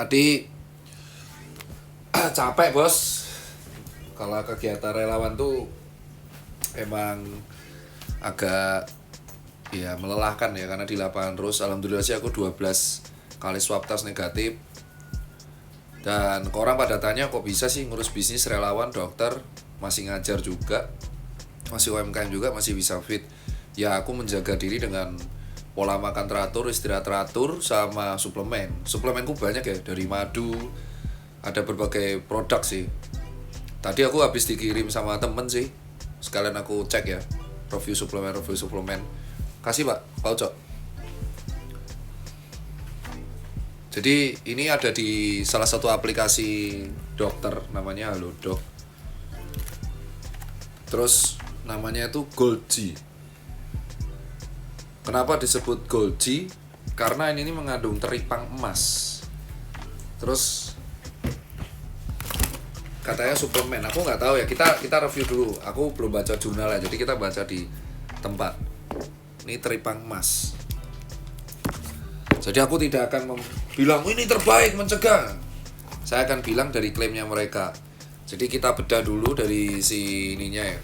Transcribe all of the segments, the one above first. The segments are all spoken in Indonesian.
Tadi capek bos. Kalau kegiatan relawan tuh emang agak ya melelahkan ya, karena di lapangan terus. Alhamdulillah sih aku 12 kali swab test negatif. Dan orang pada tanya kok bisa sih ngurus bisnis relawan, dokter, masih ngajar juga, masih UMKM juga, masih bisa fit. Ya aku menjaga diri dengan pola makan teratur, istirahat teratur, sama suplemen. Suplemenku banyak ya, dari madu, ada berbagai produk sih. Tadi aku habis dikirim sama temen sih, sekalian aku cek ya, review suplemen. Kasih Pak Ucok. Jadi ini ada di salah satu aplikasi dokter, namanya Halodoc. Terus namanya itu Golgi. Kenapa disebut Golgi? Karena ini mengandung teripang emas. Terus katanya suplemen, aku nggak tahu ya, kita review dulu. Aku belum baca jurnal ya, jadi kita baca di tempat. Ini teripang emas. Jadi aku tidak akan bilang ini terbaik mencegah. Saya akan bilang dari klaimnya mereka. Jadi kita bedah dulu dari si ininya ya.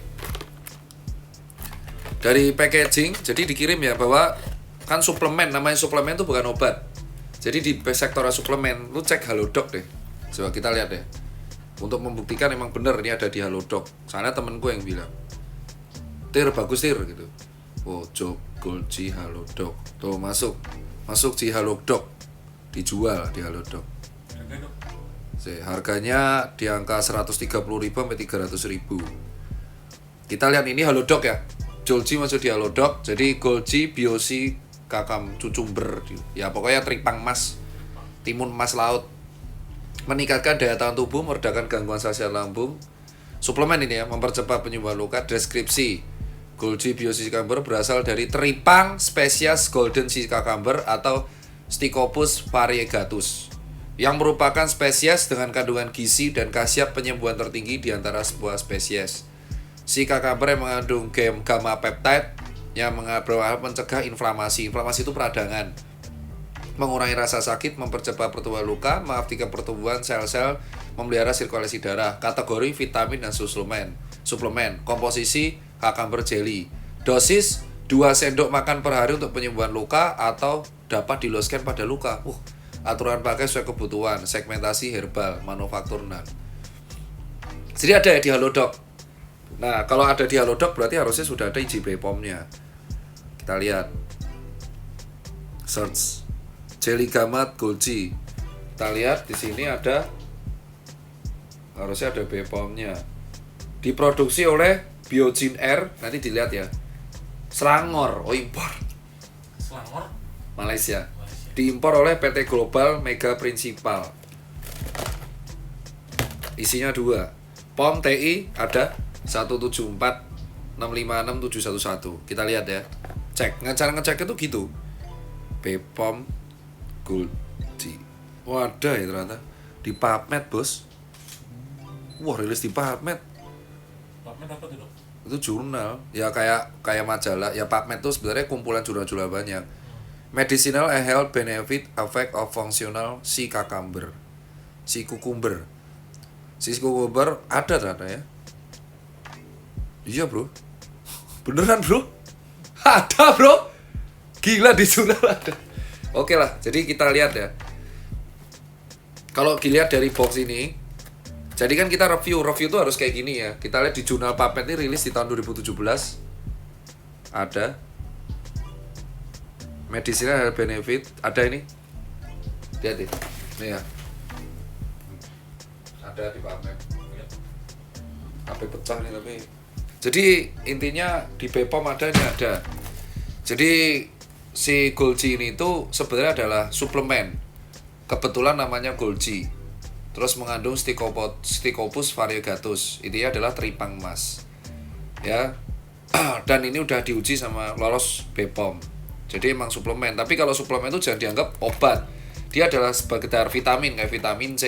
Dari packaging, jadi dikirim ya, bahwa kan suplemen, namanya suplemen itu bukan obat. Jadi di sektor suplemen, lu cek Halodoc deh. Coba kita lihat deh. Untuk membuktikan emang bener ini ada di Halodoc. Soalnya temenku yang bilang, Tir bagus Tir gitu. Oh, Golgi Halodoc. Tuh masuk di Halodoc, dijual di Halodoc. Harganya di angka 130.000 sampai 300.000. Kita lihat ini Halodoc ya. Golgi masuk di Halodoc. Jadi Golgi Biosi Kakam Cucumber. Ya pokoknya teripang emas, timun emas laut. Meningkatkan daya tahan tubuh, meredakan gangguan sasiat lambung. Suplemen ini ya, mempercepat penyembuhan luka. Deskripsi: Golgi Biosi Cucumber berasal dari teripang spesies Golden Sea Cucumber atau Stichopus variegatus, yang merupakan spesies dengan kandungan gizi dan khasiat penyembuhan tertinggi di antara sebuah spesies. Si cucumber yang mengandung gamma peptide yang mencegah inflamasi. Inflamasi itu peradangan, mengurangi rasa sakit, mempercepat pertumbuhan luka, mengaktifkan pertumbuhan sel-sel, memelihara sirkulasi darah. Kategori vitamin dan suplemen. Komposisi cucumber jelly. Dosis 2 sendok makan per hari untuk penyembuhan luka atau dapat diloloskan pada luka. Aturan pakai sesuai kebutuhan. Segmentasi herbal, manufaktur nan. Jadi ada ya di Halodoc. Nah, kalau ada di Halodoc berarti harusnya sudah ada izin BPOM-nya. Kita lihat. Search Jelly Gamat Golgi. Kita lihat di sini ada, harusnya ada BPOM-nya. Diproduksi oleh Biogin Air, nanti dilihat ya. Selangor, impor. Selangor? Malaysia. Diimpor oleh PT Global Mega Principal. Isinya 2. POM TI ada 174656711. Kita lihat ya. Cek, cara ngecek itu gitu. BPOM Golgi. Wadah ya ternyata. Di PubMed, Bos. Wah, rilis di PubMed. PubMed apa tuh, Dok? Itu jurnal. Ya kayak majalah. Ya PubMed itu sebenarnya kumpulan jurnal-jurnal banyak. Medicinal Health Benefit Effect of Functional Sea Cucumber. Sea Cucumber ada ternyata ya. Iya bro, beneran bro, ada bro, gila di jurnal ada. Oke lah, jadi kita lihat ya. Kalau dilihat dari box ini, jadi kan kita review tuh harus kayak gini ya. Kita lihat di jurnal PubMed ini rilis di tahun 2017. Ada Medicinal Health Benefit, ada ini. Lihat ini ya. Ada di PubMed. HP pecah nih tapi. Jadi intinya di BPOM ada, ini ada. Jadi si Golgi ini itu sebenarnya adalah suplemen. Kebetulan namanya Golgi. Terus mengandung Stichopus variegatus. Intinya adalah teripang emas. Ya. Dan ini udah diuji sama lolos BPOM. Jadi emang suplemen. Tapi kalau suplemen itu jangan dianggap obat. Dia adalah sekedar vitamin, kayak vitamin C.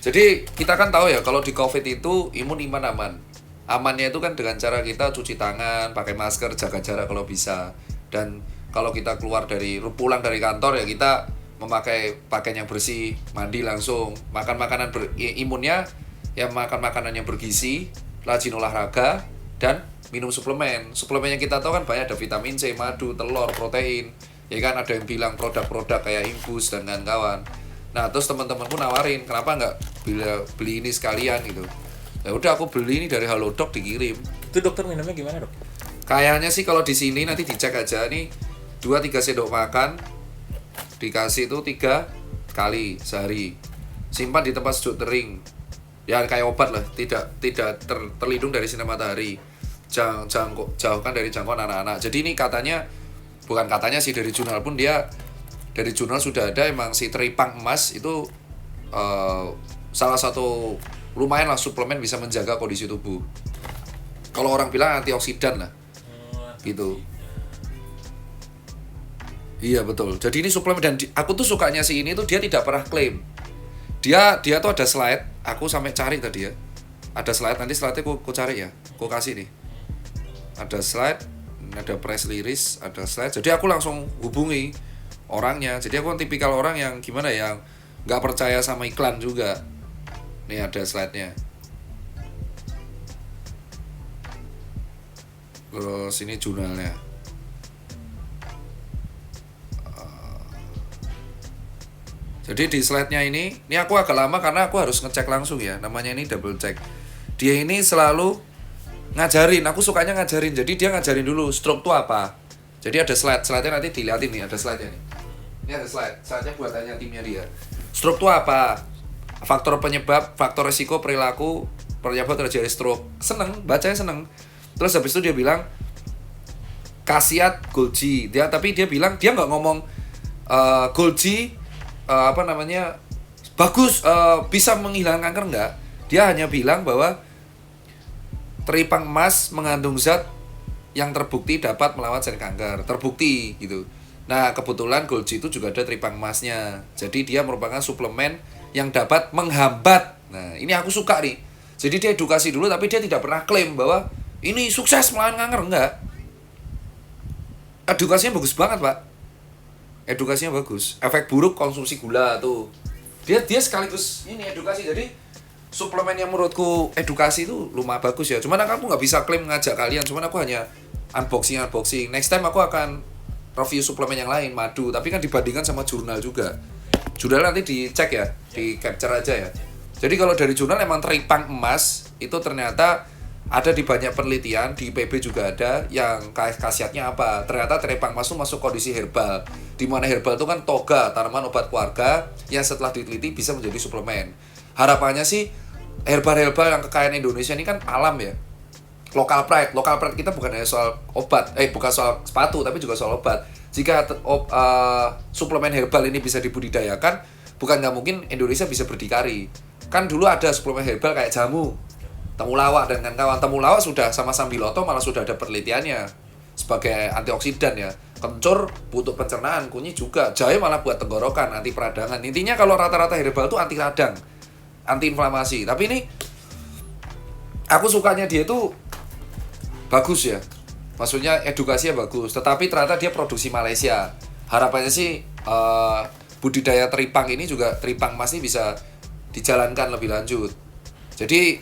Jadi kita kan tahu ya, kalau di COVID itu imun aman. Amannya itu kan dengan cara kita cuci tangan, pakai masker, jaga jarak kalau bisa. Dan kalau kita pulang dari kantor ya kita memakai pakaian yang bersih, mandi langsung, makan makanan imunnya ya makan makanan yang bergizi, rajin olahraga dan minum suplemen. Suplemen yang kita tahu kan banyak, ada vitamin C, madu, telur, protein. Ya kan ada yang bilang produk-produk kayak Infus dan kawan-kawan. Nah, terus teman-temanku nawarin, kenapa nggak beli ini sekalian gitu. Ya udah aku beli ini dari Halodoc dikirim. Itu dokter minumnya gimana, Dok? Kayaknya sih kalau di sini nanti dicek aja nih 2-3 sendok makan dikasih itu 3 kali sehari. Simpan di tempat sejuk tering. Ya kayak obat lah, tidak terlindung dari sinar matahari. Jauhkan dari jangkauan anak-anak. Jadi ini katanya, bukan katanya sih, dari jurnal pun dia, dari jurnal sudah ada emang si teripang emas itu salah satu lumayan lah suplemen bisa menjaga kondisi tubuh. Kalau orang bilang antioksidan lah, gitu. Iya betul. Jadi ini suplemen dan aku tuh sukanya si ini tuh dia tidak pernah klaim. Dia tuh ada slide, aku sampai cari tadi ya. Ada slide, nanti slide-nya aku cari ya. Aku kasih nih. Ada slide, ada press release, ada slide. Jadi aku langsung hubungi orangnya. Jadi aku kan tipikal orang yang gimana ya, nggak percaya sama iklan juga. Nih ada slide-nya. Terus ini jurnalnya. Jadi di slide-nya ini aku agak lama karena aku harus ngecek langsung ya. Namanya ini double check. Dia ini selalu ngajarin, aku sukanya ngajarin. Jadi dia ngajarin dulu stroke itu apa. Jadi ada slide-nya nanti dilihatin nih, ada slide-nya nih. Ini ada slide-nya buatannya timnya dia. Stroke itu apa? Faktor penyebab, faktor resiko, perilaku, penyebab terjadi stroke. Seneng, bacanya seneng. Terus habis itu dia bilang khasiat Golgi. Tapi dia bilang dia nggak ngomong Golgi bagus, bisa menghilangkan kanker, enggak. Dia hanya bilang bahwa teripang emas mengandung zat yang terbukti dapat melawan sel kanker, terbukti gitu. Nah kebetulan Golgi itu juga ada teripang emasnya, jadi dia merupakan suplemen yang dapat menghambat. Nah ini aku suka nih. Jadi dia edukasi dulu, tapi dia tidak pernah klaim bahwa ini sukses melawan kanker, enggak. Edukasinya bagus banget, Pak. Edukasinya bagus. Efek buruk konsumsi gula tuh. Dia sekaligus ini edukasi. Jadi suplemen yang menurutku edukasi itu lumayan bagus ya. Cuman aku nggak bisa klaim ngajak kalian. Cuman aku hanya unboxing. Next time aku akan review suplemen yang lain, madu. Tapi kan dibandingkan sama jurnal juga. Jurnal nanti dicek ya, di capture aja ya. Jadi kalau dari jurnal emang teripang emas itu ternyata ada di banyak penelitian, di IPB juga ada yang khasiatnya apa. Ternyata teripang emas itu masuk kondisi herbal. Di mana herbal itu kan toga, tanaman obat keluarga yang setelah diteliti bisa menjadi suplemen. Harapannya sih herbal-herbal yang kekayaan Indonesia ini kan alam ya. Local pride kita bukan hanya soal obat, bukan soal sepatu tapi juga soal obat. Jika suplemen herbal ini bisa dibudidayakan, bukan nggak mungkin Indonesia bisa berdikari. Kan dulu ada suplemen herbal kayak jamu, temulawak dan kawan-kawan. Temulawak sudah sama sambiloto malah sudah ada penelitiannya sebagai antioksidan ya. Kencur untuk pencernaan, kunyit juga. Jahe malah buat tenggorokan, anti peradangan. Intinya kalau rata-rata herbal itu anti radang, anti inflamasi. Tapi ini aku sukanya dia itu bagus ya. Maksudnya edukasinya bagus. Tetapi ternyata dia produksi Malaysia. Harapannya sih budidaya teripang ini juga, teripang emas ini bisa dijalankan lebih lanjut. Jadi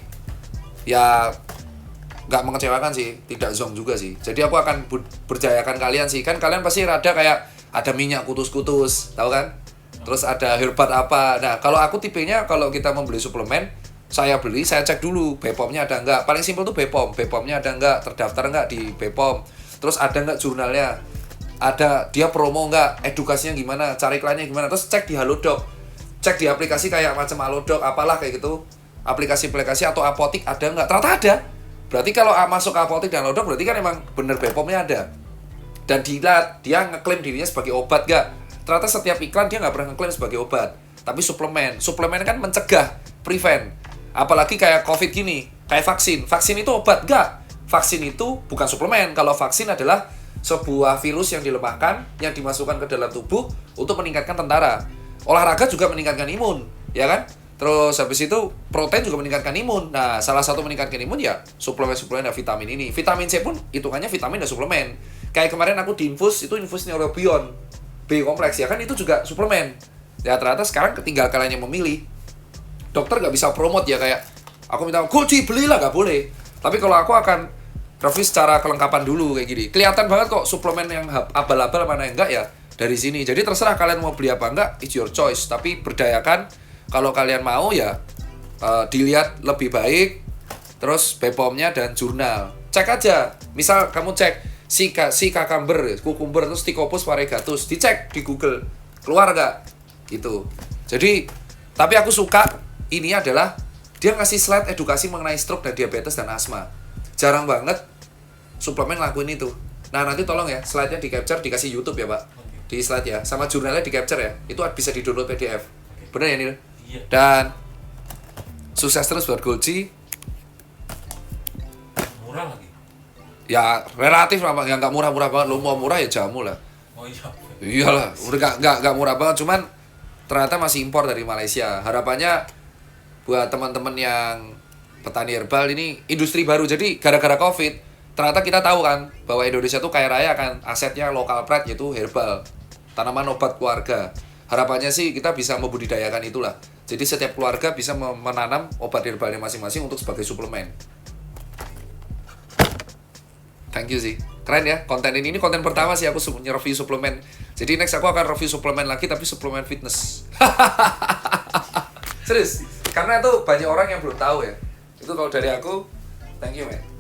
ya nggak mengecewakan sih, tidak zonk juga sih. Jadi aku akan berjayakan kalian sih. Kan kalian pasti rada kayak ada minyak kutus-kutus, tahu kan? Terus ada herbat apa. Nah kalau aku tipenya, kalau kita membeli suplemen, saya beli, saya cek dulu BPOM-nya ada nggak. Paling simpel tuh BPOM-nya ada nggak, terdaftar nggak di BPOM. Terus ada nggak jurnalnya, ada dia promo nggak, edukasinya gimana, cari iklannya gimana. Terus cek di Halodoc, cek di aplikasi kayak macam Halodoc apalah kayak gitu, aplikasi-aplikasi atau apotik ada nggak. Ternyata ada. Berarti kalau masuk ke apotik dan Halodoc berarti kan emang bener BPOM-nya ada. Dan dilihat dia ngeklaim dirinya sebagai obat nggak. Ternyata setiap iklan dia nggak pernah ngeklaim sebagai obat, tapi suplemen kan mencegah, prevent. Apalagi kayak COVID gini, kayak vaksin itu obat nggak. Vaksin itu bukan suplemen. Kalau vaksin adalah sebuah virus yang dilemahkan, yang dimasukkan ke dalam tubuh untuk meningkatkan tentara. Olahraga juga meningkatkan imun, ya kan? Terus habis itu protein juga meningkatkan imun. Nah, salah satu meningkatkan imun ya suplemen dan vitamin ini. Vitamin C pun hitungannya vitamin dan suplemen. Kayak kemarin aku di infus, itu infus neurobion. B kompleks ya kan itu juga suplemen. Ya ternyata sekarang tinggal kalian yang memilih. Dokter nggak bisa promote ya kayak aku minta Golgi belilah, nggak boleh. Tapi kalau aku akan review secara kelengkapan dulu kayak gini. Kelihatan banget kok suplemen yang abal-abal mana yang enggak ya dari sini. Jadi terserah kalian mau beli apa enggak, it's your choice. Tapi berdayakan kalau kalian mau ya dilihat lebih baik. Terus BPOM-nya dan jurnal. Cek aja. Misal kamu cek si cucumber, terus Stichopus variegatus, dicek di Google. Keluar nggak? Gitu. Jadi, tapi aku suka ini adalah dia ngasih slide edukasi mengenai stroke dan diabetes dan asma. Jarang banget suplemen lakuin itu. Nah, nanti tolong ya, slide-nya di capture, dikasih YouTube ya, Pak. Di slide ya, sama jurnalnya di capture ya. Itu bisa di-download PDF. Bener ya, Nil? Iya. Dan sukses terus buat Golgi. Murah lagi. Ya relatif lah, Pak. Ya nggak murah-murah banget. Lo mau murah ya jamu lah. Oh iya. Iyalah, udah nggak murah banget. Cuman ternyata masih impor dari Malaysia. Harapannya buat teman-teman yang petani herbal ini industri baru. Jadi gara-gara COVID, ternyata kita tahu kan bahwa Indonesia tuh kaya raya kan asetnya lokal pride yaitu herbal, tanaman obat keluarga. Harapannya sih kita bisa membudidayakan itulah. Jadi setiap keluarga bisa menanam obat herbalnya masing-masing untuk sebagai suplemen. Thank you sih. Keren ya, konten ini konten pertama sih aku review suplemen. Jadi next aku akan review suplemen lagi tapi suplemen fitness. Serius, karena itu banyak orang yang belum tahu ya. Itu kalau dari aku, thank you man.